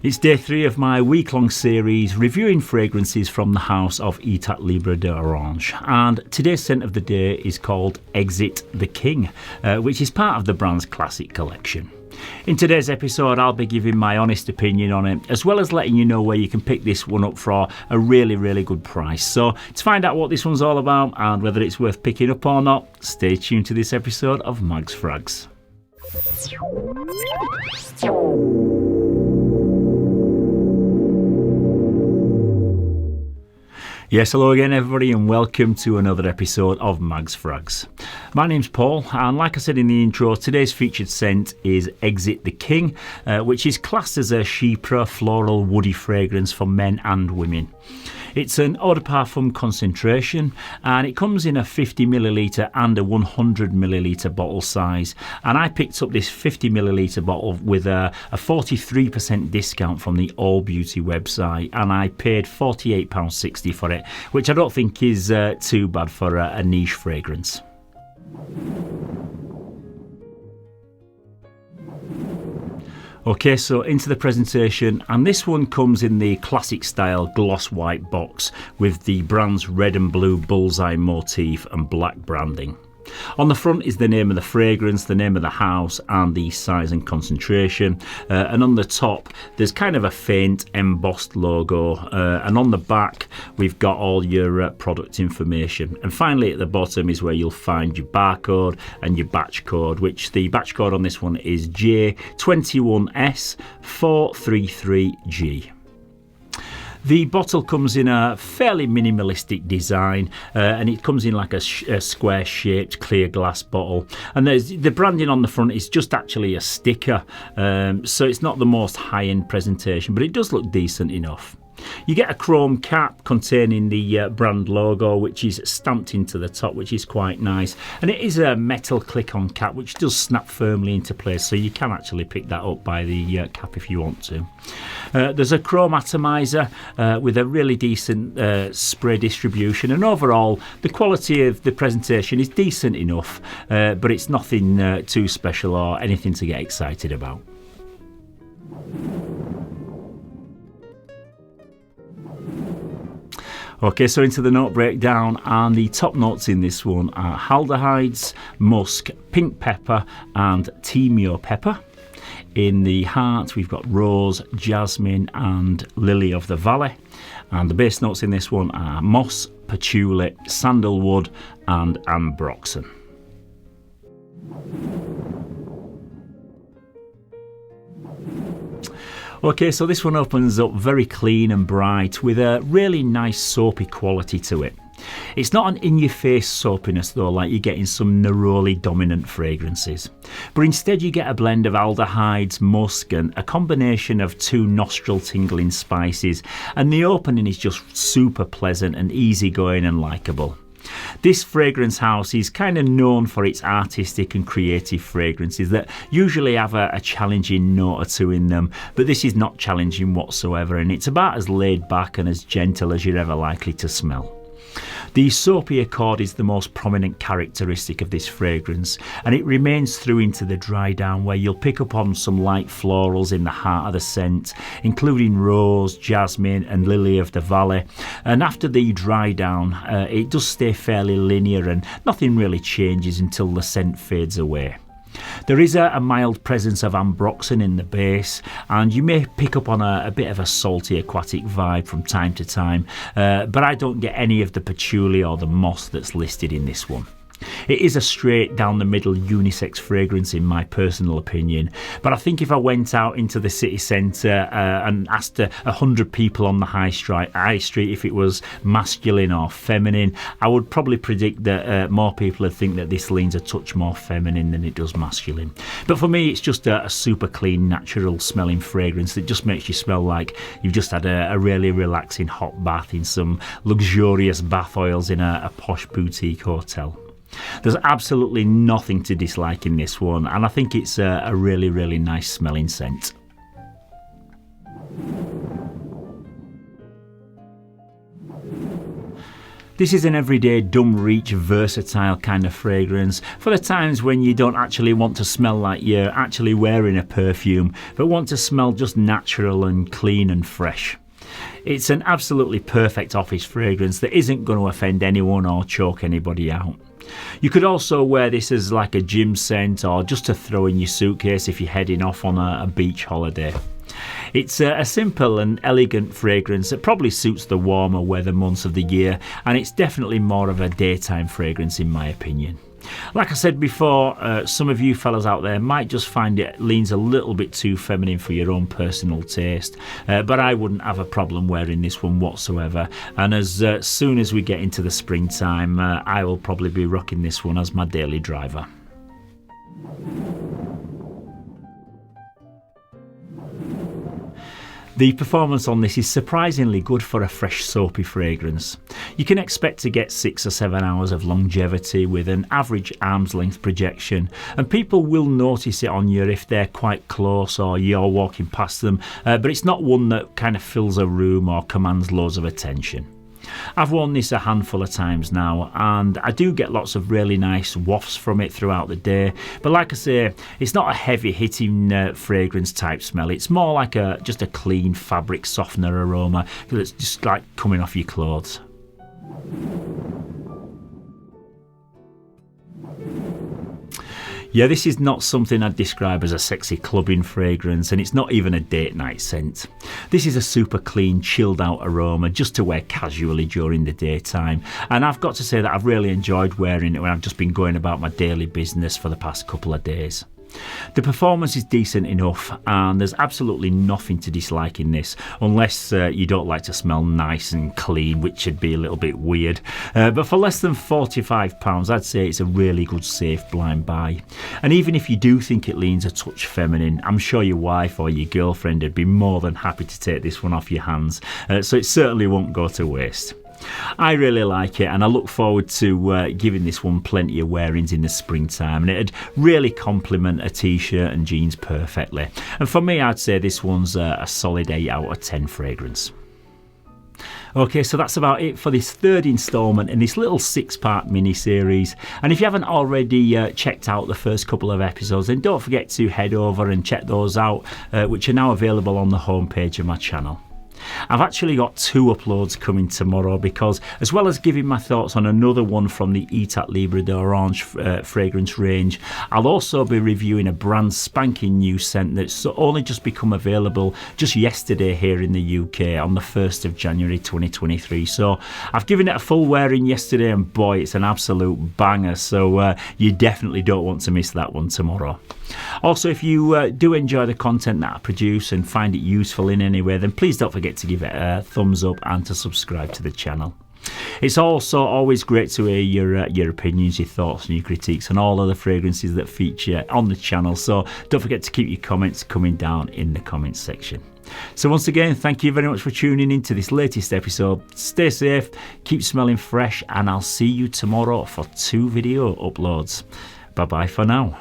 It's day 3 of my week-long series reviewing fragrances from the house of Etat Libre D'orange, and today's scent of the day is called Exit the King, which is part of the brand's classic collection. In today's episode I'll be giving my honest opinion on it, as well as letting you know where you can pick this one up for a really good price. So to find out what this one's all about and whether it's worth picking up or not, stay tuned to this episode of Mags Frags. Yes, hello again everybody and welcome to another episode of Mags Frags. My name's Paul, and like I said in the intro, today's featured scent is Exit the King, which is classed as a chypre, floral, woody fragrance for men and women. It's an eau de parfum concentration, and it comes in a 50ml and a 100ml bottle size, and I picked up this 50ml bottle with a 43% discount from the All Beauty website, and I paid £48.60 for it, which I don't think is too bad for a niche fragrance. Okay, so into the presentation, and this one comes in the classic style gloss white box with the brand's red and blue bullseye motif and black branding. On the front is the name of the fragrance, the name of the house and the size and concentration, and on the top there's kind of a faint embossed logo, and on the back we've got all your product information, and finally at the bottom is where you'll find your barcode and your batch code, which the batch code on this one is J21S433G. The bottle comes in a fairly minimalistic design, and it comes in like a square shaped clear glass bottle, and the branding on the front is just actually a sticker, so it's not the most high-end presentation, but it does look decent enough. You get a chrome cap containing the brand logo, which is stamped into the top, which is quite nice, and it is a metal click-on cap which does snap firmly into place, so you can actually pick that up by the cap if you want to. There's a chrome atomizer with a really decent spray distribution, and overall the quality of the presentation is decent enough, but it's nothing too special or anything to get excited about. Okay, so into the note breakdown, and the top notes in this one are Aldehydes, musk, pink pepper and Timur pepper. In the heart we've got rose, jasmine and lily of the valley, and the base notes in this one are moss, patchouli, sandalwood and ambroxan. Okay, so this one opens up very clean and bright with a really nice soapy quality to it. It's not an in-your-face soapiness though, like you get in some neroli dominant fragrances, but instead you get a blend of aldehydes, musk and a combination of 2 nostril tingling spices, and the opening is just super pleasant and easygoing and likeable. This fragrance house is kind of known for its artistic and creative fragrances that usually have a challenging note or two in them, but this is not challenging whatsoever, and it's about as laid back and as gentle as you're ever likely to smell. The soapy accord is the most prominent characteristic of this fragrance, and it remains through into the dry down, where you'll pick up on some light florals in the heart of the scent, including rose, jasmine and lily of the valley, and after the dry down it does stay fairly linear and nothing really changes until the scent fades away. There is a mild presence of Ambroxan in the base, and you may pick up on a bit of a salty aquatic vibe from time to time, but I don't get any of the patchouli or the moss that's listed in this one. It is a straight down the middle unisex fragrance in my personal opinion, but I think if I went out into the city centre and asked 100 people on the high street if it was masculine or feminine, I would probably predict that more people would think that this leans a touch more feminine than it does masculine. But for me it's just a super clean, natural smelling fragrance that just makes you smell like you've just had a really relaxing hot bath in some luxurious bath oils in a posh boutique hotel. There's absolutely nothing to dislike in this one, and I think it's a really nice smelling scent. This is an everyday, dumb reach, versatile kind of fragrance for the times when you don't actually want to smell like you're actually wearing a perfume, but want to smell just natural and clean and fresh. It's an absolutely perfect office fragrance that isn't going to offend anyone or choke anybody out. You could also wear this as like a gym scent or just to throw in your suitcase if you're heading off on a beach holiday. It's a simple and elegant fragrance that probably suits the warmer weather months of the year, and it's definitely more of a daytime fragrance in my opinion. Like I said before, some of you fellas out there might just find it leans a little bit too feminine for your own personal taste, but I wouldn't have a problem wearing this one whatsoever, and as soon as we get into the springtime, I will probably be rocking this one as my daily driver. The performance on this is surprisingly good for a fresh soapy fragrance. You can expect to get 6 or 7 hours of longevity with an average arm's length projection, and people will notice it on you if they're quite close or you're walking past them, but it's not one that kind of fills a room or commands loads of attention. I've worn this a handful of times now, and I do get lots of really nice wafts from it throughout the day, but like I say, it's not a heavy hitting fragrance type smell. It's more like just a clean fabric softener aroma that's just like coming off your clothes. Yeah, this is not something I'd describe as a sexy clubbing fragrance, and it's not even a date night scent. This is a super clean, chilled out aroma just to wear casually during the daytime, and I've got to say that I've really enjoyed wearing it when I've just been going about my daily business for the past couple of days. The performance is decent enough, and there's absolutely nothing to dislike in this, unless you don't like to smell nice and clean, which would be a little bit weird. But for less than £45, I'd say it's a really good safe blind buy. And even if you do think it leans a touch feminine, I'm sure your wife or your girlfriend would be more than happy to take this one off your hands, so it certainly won't go to waste. I really like it, and I look forward to giving this one plenty of wearings in the springtime, and it'd really complement a t-shirt and jeans perfectly. And for me, I'd say this one's a solid 8 out of 10 fragrance. Okay, so that's about it for this third instalment in this little 6-part mini-series. And if you haven't already checked out the first couple of episodes, then don't forget to head over and check those out, which are now available on the homepage of my channel. I've actually got 2 uploads coming tomorrow because, as well as giving my thoughts on another one from the Etat Libre D'orange fragrance range, I'll also be reviewing a brand spanking new scent that's only just become available just yesterday here in the UK on the 1st of January 2023. So I've given it a full wearing yesterday, and boy, it's an absolute banger, so you definitely don't want to miss that one tomorrow. Also, if you do enjoy the content that I produce and find it useful in any way, then please don't forget to give it a thumbs up and to subscribe to the channel. It's also always great to hear your opinions, your thoughts and your critiques on all of the fragrances that feature on the channel, so don't forget to keep your comments coming down in the comments section. So once again, thank you very much for tuning in to this latest episode. Stay safe, keep smelling fresh, and I'll see you tomorrow for 2 video uploads. Bye bye for now.